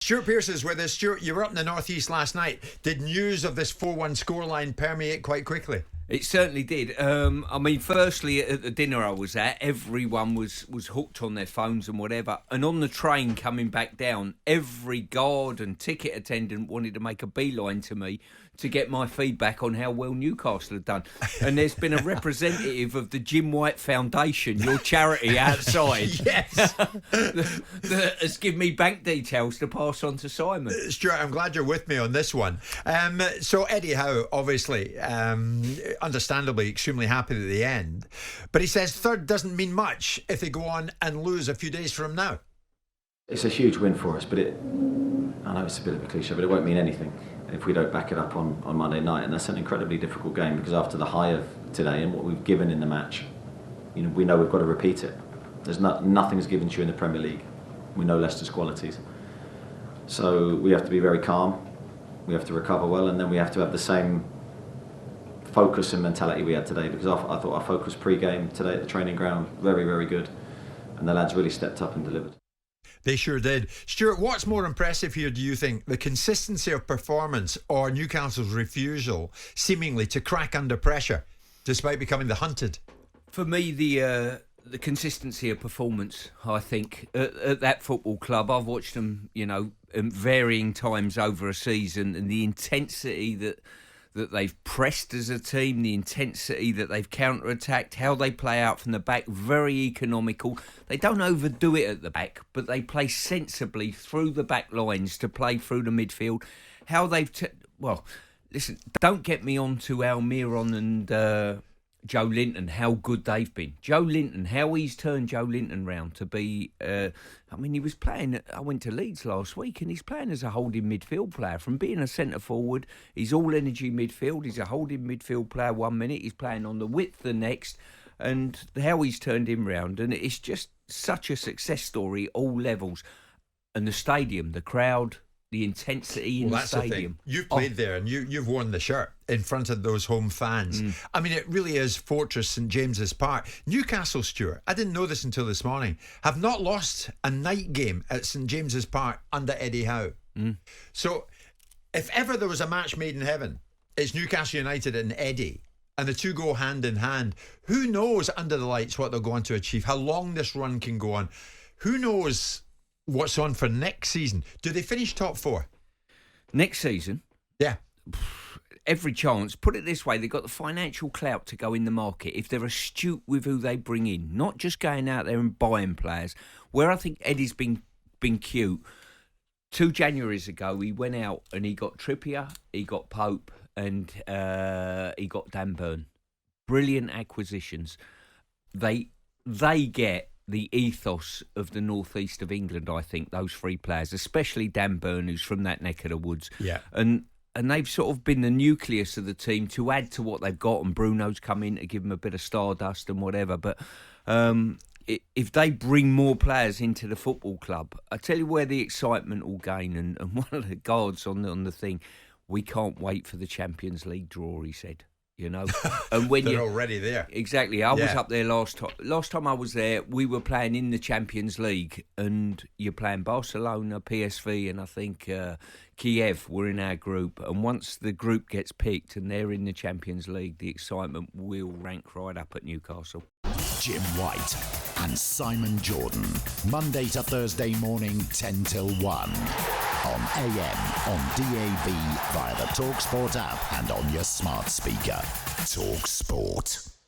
Stuart Pearce is with us. Stuart, you were up in the northeast last night. Did news of this 4-1 scoreline permeate quite quickly? It certainly did. Firstly, at the dinner I was at, everyone was hooked on their phones and whatever. And on the train coming back down, every guard and ticket attendant wanted to make a beeline to me to get my feedback on how well Newcastle had done. And there's been a representative of the Jim White Foundation, your charity outside, Yes. that has given me bank details to pass on to Simon. Stuart, I'm glad you're with me on this one. So Eddie Howe, obviously, understandably extremely happy at the end, but he says third doesn't mean much if they go on and lose a few days from now. It's a huge win for us, but I know it's a bit of a cliche, but it won't mean anything if we don't back it up on Monday night. And that's an incredibly difficult game, because after the high of today and what we've given in the match, we know we've got to repeat it. There's nothing's given to you in the Premier League. We know Leicester's qualities. So we have to be very calm, we have to recover well, and then we have to have the same focus and mentality we had today, because I thought our focus pre-game today at the training ground, very, very good. And the lads really stepped up and delivered. They sure did. Stuart, what's more impressive here, do you think? The consistency of performance or Newcastle's refusal, seemingly, to crack under pressure, despite becoming the hunted? For me, the consistency of performance, I think, at that football club. I've watched them, varying times over a season, and the intensity that they've pressed as a team, the intensity that they've counter-attacked, how they play out from the back, very economical. They don't overdo it at the back, but they play sensibly through the back lines to play through the midfield. How they've... listen, don't get me on to Almiron and Joe Linton, how good they've been. Joe Linton, how he's turned Joe Linton round to be... he was playing... I went to Leeds last week and he's playing as a holding midfield player. From being a centre-forward, he's all-energy midfield. He's a holding midfield player 1 minute. He's playing on the width the next. And how he's turned him round. And it's just such a success story, all levels. And the stadium, the crowd... the intensity in the stadium. The thing. You've played there and you've worn the shirt in front of those home fans. It really is Fortress St James's Park. Newcastle, Stuart, I didn't know this until this morning, have not lost a night game at St James's Park under Eddie Howe. So if ever there was a match made in heaven, it's Newcastle United and Eddie, and the two go hand in hand. Who knows under the lights what they'll go on to achieve, how long this run can go on. Who knows what's on for next season? Do they finish top four? Next season? Yeah. Every chance. Put it this way, they've got the financial clout to go in the market if they're astute with who they bring in, not just going out there and buying players. Where I think Eddie's been cute, 2 Januaries ago, he went out and he got Trippier, he got Pope, and he got Dan Burn. Brilliant acquisitions. They get the ethos of the northeast of England, I think, those 3 players, especially Dan Burn, who's from that neck of the woods. Yeah. And they've sort of been the nucleus of the team to add to what they've got, and Bruno's come in to give them a bit of stardust and whatever. But if they bring more players into the football club, I tell you where the excitement will gain. And one of the guards on the thing, we can't wait for the Champions League draw, he said. And when they're already there. Exactly. I was up there last time. Last time I was there, we were playing in the Champions League, and you're playing Barcelona, PSV, and I think Kiev were in our group. And once the group gets picked and they're in the Champions League, the excitement will rank right up at Newcastle. Jim White and Simon Jordan, Monday to Thursday morning, 10 till 1. On AM, on DAB, via the talkSPORT app and on your smart speaker. talkSPORT.